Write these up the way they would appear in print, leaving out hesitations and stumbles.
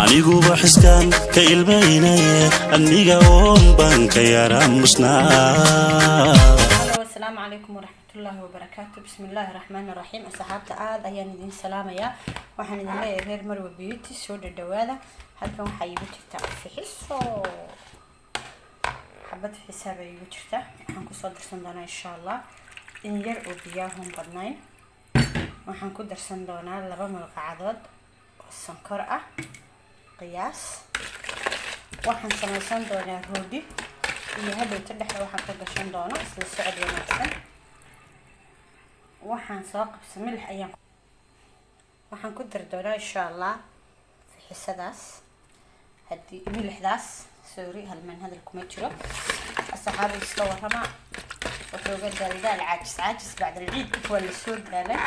anigu waxiskan ka ilmeynaya aniga oon baan ka yaraamusnaa. السلام عليكم ورحمة الله وبركاته. بسم الله الرحمن الرحيم. أصحابتا aad ayaan idin salaamaya. waxaan idin leeyahay reer Marwa Beauty soo dhawaada. halkan waxa iigu jirta fixiso xabad xisaab ay iigu jirta. waxaan ku soo darsan doonaa insha Allah in yar oo biyaha badnayn. waxaan ku darsan doonaa 2 malqacadood oo sonkor ah qiyaas. waxaan samaysan doonaa roodi iyo hadhowta dhexda waxaan ka gashan doonaa isla socod wanaagsan. waxaan soo qabsan milix ayaan waxaan ku dar doonaa insha Allah fixisadaas hadii milixdaas sorry hal man hadal kuma jiro. asxaabi isla warama wuxuu ga daaldaal caajis bacda ciid wala soo daalay.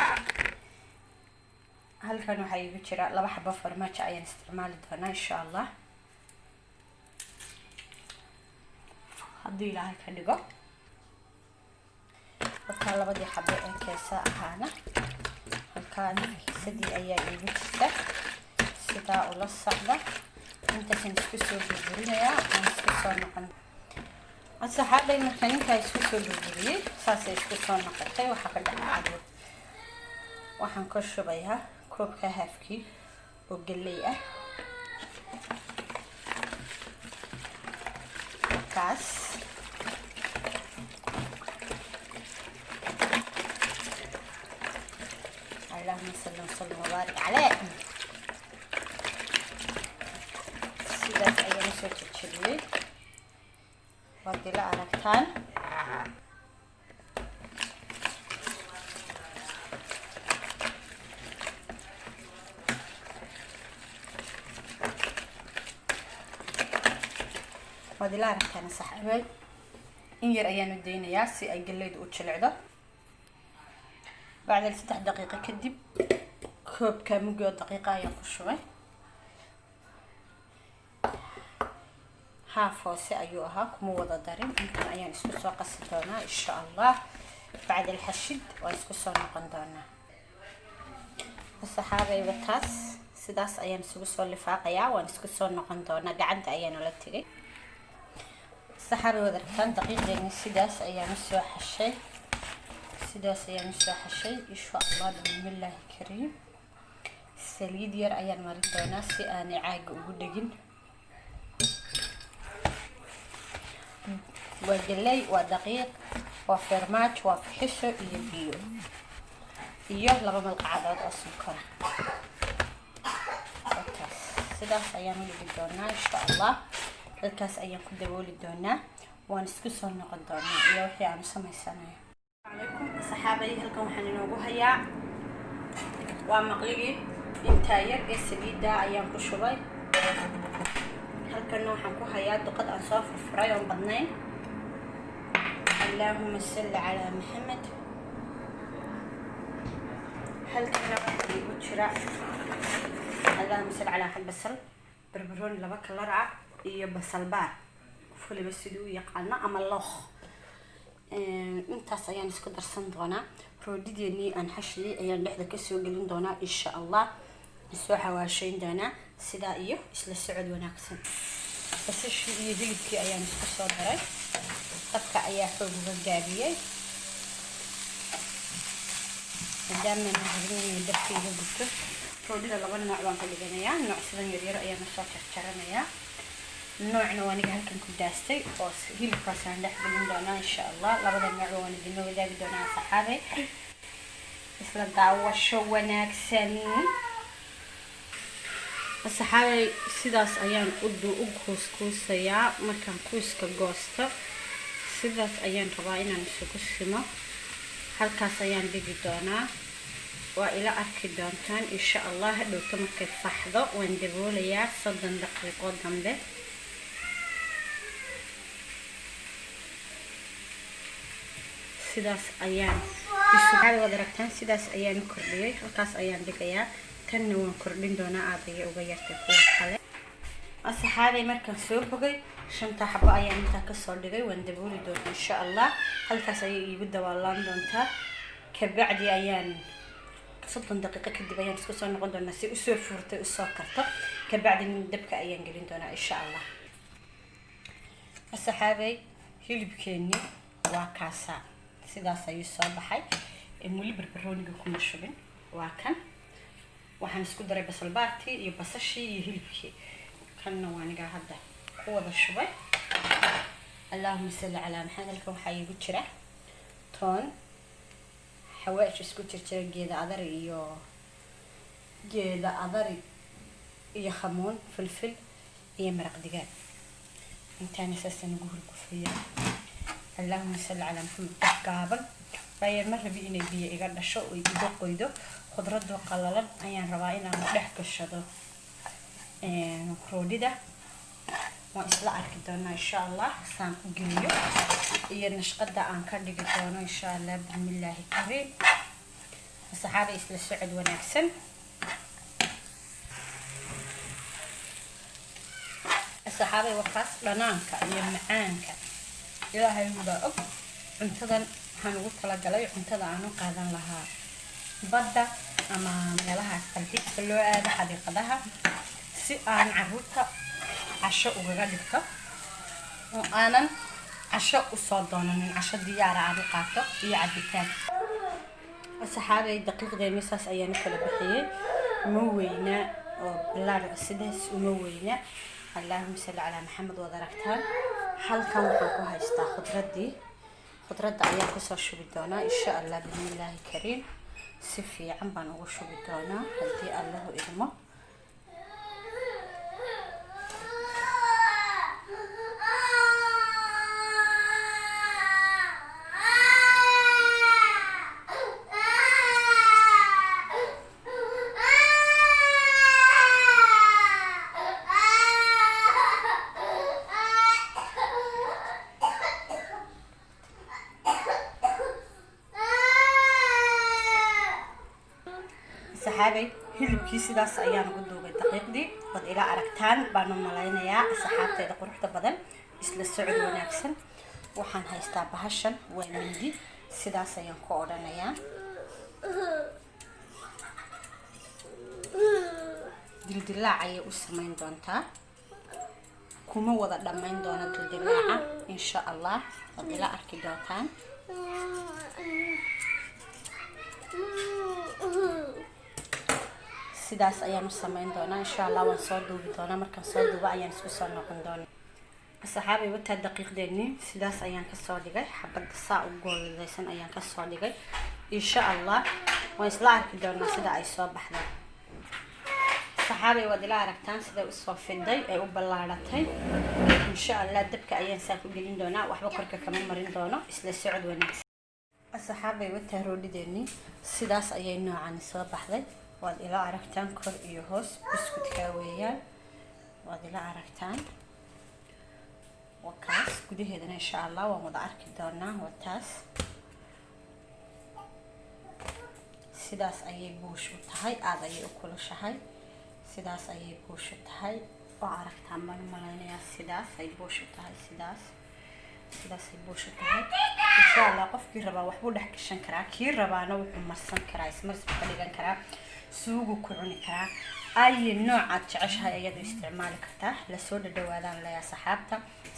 halkan waxa iigu jira 2 xabo farmaajo ayaan isticmaali doonaa insha Allah haddii ilaahay ka dhigo. halkaan 2 xabo ee keesa ahaana halkaan sidii ayaa iigu jirta sidaa ula socda. intaasaan isku soo burburinayaa aan isku soo noqon. asxaabay markaan intaa isku soo burburiyay saasay isku soo noqotay. waxa ka dhacay waxaan ka shubayaa koobka haafkii oo galley ah kaas. اللهم صل وسلم وبارك عليه. sidaas ayaan soo jajabiyay wadila aragtaan. wadila aragtaan saxaabay in yar ayaan u deynayaa si ay galleydu u jilicdo. بعد 3 دقائق كدب كوب كامجو دقيقة ينقشوه هافوسي أيوها كمو وضع دارين ممكن أيان اسكسوا قصدونا إن شاء الله بعد الحشد واسكسوا نقندونا. الصحابة بتاس سداس أيان اسكسوا لفاقيا واسكسوا نقندونا قعد أيان ولا تري. الصحابة وذرتان دقيقة سداس أيان اسوا حشي sidaas ayaan soo xashay insha Allah bismillaah kariim. saliid yar ayaan marin doonaa si aan caaga ugu dhagin. waa galley waa daqiiq waa farmaajo waa fixiso iyo biyo iyo 2 malqacadood oo sonkor ah. sidaas ayaan u dhigi doonaa insha Allah. halkaas ayaan ku dabooli doonaa waan isku soo noqon doonaa iyo wixii aan samaysanayo. عليكم صحابي هلكم waxaan inoogu hayaa waa maqligii inta yar ee saliida ayaan ku shubay. halkan waxaan ku hayaa duqad aan soo furfuray oo badnayn. اللهم صل على محمد. halkan waxaan ku jira اللهم صل على حب بصل بربرون 2 kalar ah iyo basal baar fuliba sidoo yaqaan ama loox. intaas ayaan isku darsan doonaa. roodideeni aan xashiyay ayaan dhexda ka soo gelin doonaa insha Allah. soo xawaashayn doonaa sidaa iyo isla socod wanaagsan. basashii iyo hilibkii ayaan isku soo daray. dabka ayaa xoog uga gaabiyay maadaama aan rabin dabkayga gubto. roodida 2 nooc baan ka dhiganayaa. nooc sidan yar yar ayaan soo jarjaranayaa. noocna waan halkan ku daastay oo hilibkaas aan dhex gelin doonaa insha Allah. 2 nooc waan idin wadaagi doonaa saxaabay. isla daawasho wanaagsan. saxaabay sidaas ayaan u kuuskuusayaa. markaan kuuska goosto sidaas ayaan rabaa inaan isugu simo. halkaas ayaan dhigi doonaa. waa ila arki doontaan insha Allah. hadhowta markay faxdo waan daboolayaa 30 daqiiqo dambe. sidaas ayaan isxaal wada ragtaan sidaas ayaan kordhiyay. halkaas ayaan dhigayaa. tanna waan kordhin doonaa aad ay uga yartay kuwa kale. asxaabay markaan soo bogay 5 xabo ayaan inta ka soo dhigay waan dabooli doonaa insha Allah. halkaas ayay iigu dawaalaan doontaa. kabacdi ayaan soddon daqiiqo kadib ayaan isku soo noqon doonaa si usoo furtay usoo karto kabacdina dabka ayaan gelin doonaa insha allah. asxaabay hilibkeeni waa kaasa sidaas ayuu soo baxay weli barbarooniga kuma shubin. waa kan waxaan isku daray basal baati iyo basashii iyo hilibkii kanna waa aniga hadda ku wada shubay. allahumma salli calaa maxamed. halkan waxaa iigu jira toon xawaash isku jirjira geeda adari iyo khamoon filfil iyo maraq digaag intaana saasaan ugu hurgufayaa. allahumma salli calaa maxamed. gaaban bayar ma rabi inay biyo iga dhasho oo iga qoydo. khudradda qalalan ayaan rabaa inaan dhex gashado roodhida. waan isla arki doonaa insha allah saan u geliyo iyo nashqada aan ka dhigi doono insha allah bismillaahi kariim. asxaabay isla socod wanaagsan. asxaabay waxaas dhanaanka iyo macaanka ilaahay baa og. cuntadan waxaan ugu talagalay cuntada aan u qaadan lahaa badda ama meelaha qalxiiska loo aado xadiiqadaha si aan caruurta casho ugaga dhigto oo aanan casho usoo doonanin. casho diyaara aan u qaato iyo cabitaan. asxaabay daqiiqdeeni saas ayaan kala bixiyay. uma weynaa oo bilaar sidaas uma weynaa. allahumma salli calaa maxamed. wada aragtaan halkan waxaan ku haystaa khudradda ayaan kusoo shubi doonaa insha allah bismillaahi kariim. si fiican baan ugu shubi doonaa haddii allahu idmo. asxaabay hilibkii sidaas ayaan ugu duubay daqiiqdii. wad ila aragtaan baan u malaynayaa asxaabtayda quruxda badan. isla socod wanaagsan. waxaan haystaa bahashan waa mindi sidaas ayaan ku odhanayaa. dildilaac ayay u samayn doontaa. kuma wada dhammayn doono dildilaaca insha allah. wad ila arki doontaan. sidaas ayaan u samayn doonaa insha allah. waan soo duubi doonaa. markaan soo duubo ayaan isku soo noqon doonaa. asxaabay wataa daqiiqdeeni sidaas ayaan kasoo dhigay. xabadda saa u gooladaysan ayaan kasoo dhigay insha allah. waan isla arki doonaa sida ay soo baxday. asxaabay waad ila aragtaan siday usoo fiday ay u ballaaratay insha allah. dabka ayaan saa ku gelin doonaa. waxba korka kama marin doono. isla socod wanaagsan. asxaabay wataa roodhideeni sidaas ayay noocan soo baxday. waad ila aragtaan kor iyo hoos biskudka weeyaan. waad ila aragtaan wakaas gudaheedana insha allah waan wada arki doonaa. wataas sidaas ayay buush u tahay. aada ayay u kulushahay. sidaas ayay buush u tahay. oo aragtaan baan u malaynayaa sidaas ay buush u tahay. sidaasay buush u tahay insha allah. qofkii rabaa waxbuu dhex gashan karaa. kii rabaana wuxuu marsan karaa. ismarsbu ka dhigan karaa. suugu ku cuni karaa. ay noocaad jeceshahay ayaad u isticmaali kartaa. lasoo dhadhawaadaan leeyaa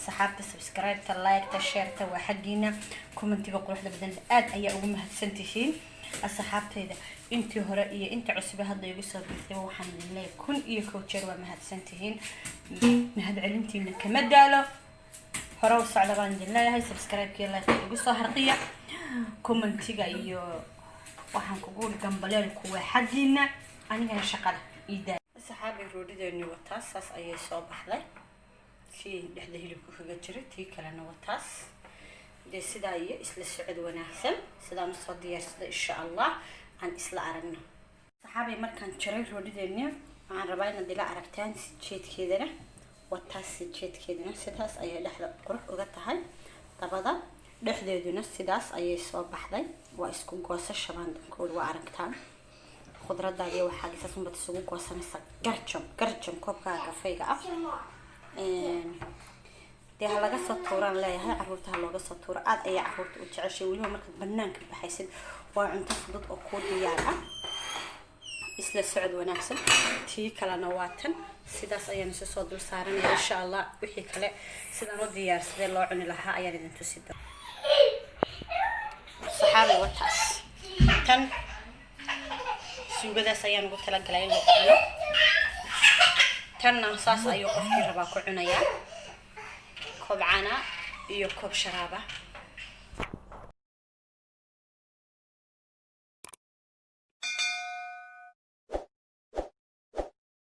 saxaabta subscribe-ta like-ta share-ta waa xaggiina. commentiga quruxda badan aad ayaa ugu mahadsantihiin asxaabtayda. intii hore iyo inta cusub hadda igu soo biirtay waxaan idin leeyahay 1001 jeer waa mahadsantihiin. mahad celintiina kama daalo. hore u socda baan idin leeyahay. subscribe-kiiyo like-ta igu soo harqiya. commentiga iyo waxaan kugu gambaleel kuwa xaggiina anigana shaqada iidaa. asxaabay roodhideeni wataas saas ayay soo baxday. kii dhexda hilibku kaga jiray tii kalena wataas. dee sidaa iyo isla socod wanaagsan. sidaan usoo diyaarsada insha allah aan isla aragno. asxaabay markaan jaray roodhideeni waxaan rabaa inaad ila aragtaan jeedkeedana. wataas jeedkeedana sidaas ayay dhexda qurux uga tahay. dabada dhexdeeduna sidaas ayay soo baxday. waa isku goosasho baan dankood waa aragtaan. khudraddaadii waxaa gisas unbad isugu goosanaysa garjam koobkaa kafayga ah. dee ha laga soo tuuraan leeyahay. caruurta ha looga soo tuuro. aad ayay caruurta u jeceshay weliba markaad banaanka baxaysid. waa cunto fudud oo kuu diyaar ah. isla socod wanaagsan tii kalena waa tan sidaas ayaan isu soo dul saaranaya insha Allah wixii kale sidaan u diyaarsaday loo cuni lahaa ayaan idin tusi doonaa saxaabay wataas tan suugadaas ayaan ugu talagalay in loo cuno tanna saas ayuu qofkii rabaa ku cunayaa koob caana iyo koob sharaaba